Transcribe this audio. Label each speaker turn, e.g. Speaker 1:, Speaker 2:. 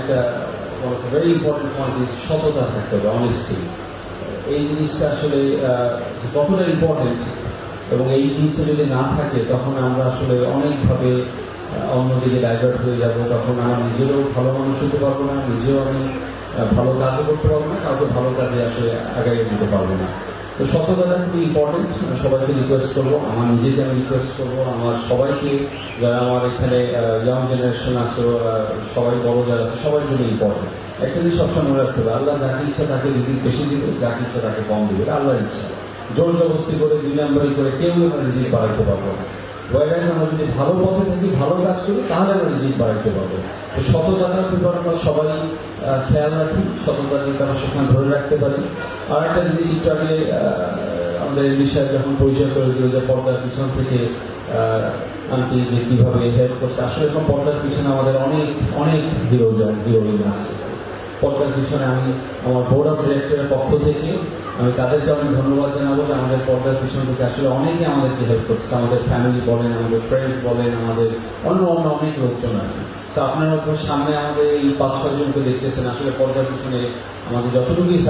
Speaker 1: আরেকটা very important point সততা থাকতে হবে, অনেস্টি। এই জিনিসটা আসলে কতটা ইম্পর্টেন্ট, এবং এই জিনিসটা যদি না থাকে তখন আমরা আসলে অনেকভাবে অন্যদিকে ডাইভার্ট হয়ে যাব। তখন আমার নিজেরও ভালো মানুষ হতে পারবো না, নিজেও আমি ভালো কাজও করতে পারবো না, কাউকে ভালো কাজে আসলে আগাইয়ে দিতে পারবো না। তো সততাটা খুবই ইম্পর্টেন্ট। সবাইকে রিকোয়েস্ট করবো, আমার নিজেকে আমি রিকোয়েস্ট করবো, আমার সবাইকে, যারা আমার এখানে ইয়াং জেনারেশন আছে, সবাই বড় যারা আছে, সবার জন্য ইম্পর্টেন্ট। একটা জিনিস সবসময় মনে রাখতে হবে, আল্লাহ যাকে ইচ্ছা তাকে রিজিক বেশি দিবে, যাকে ইচ্ছা তাকে কম দিবে, আল্লাহর ইচ্ছা। জোর জবস্তি করে, দুই নম্বরই করে কেউ আমরা রিজিক বাড়াইতে পারবো না। ওয়াইরাইজ আমরা যদি ভালো পথে থাকি, ভালো কাজ করি, তাহলে আমরা রিজিক বাড়াইতে পারবো। তো সততাটার ব্যাপারে আমরা সবাই খেয়াল রাখি, সততা যাতে আমরা সেখানে ধরে রাখতে পারি। আর একটা জিনিস একটু আগে আমাদের এই বিষয়ে যখন পরিচয় করে দিল যে পর্দার পিছন থেকে আন্টি যে কিভাবে হেল্প করছে, আসলে এখন পর্দার পিছনে আমাদের অনেক অনেক হিরোইন আছে। পর্দার পিছনে আমি আমার বোর্ড অফ ডিরেক্টরের পক্ষ থেকে আমি তাদেরকে অনেক ধন্যবাদ জানাবো যে আমাদের পর্দার পিছন থেকে আসলে অনেকে আমাদেরকে হেল্প করছে। আমাদের ফ্যামিলি বলেন, আমাদের ফ্রেন্ডস বলেন, আমাদের অন্য অনেক লোকজন আছে। তো আপনারা সামনে আমাদের এই 5-6 জনকে দেখতেছেন, আসলে পর্দার পিছনে আমাদের যতটুকুই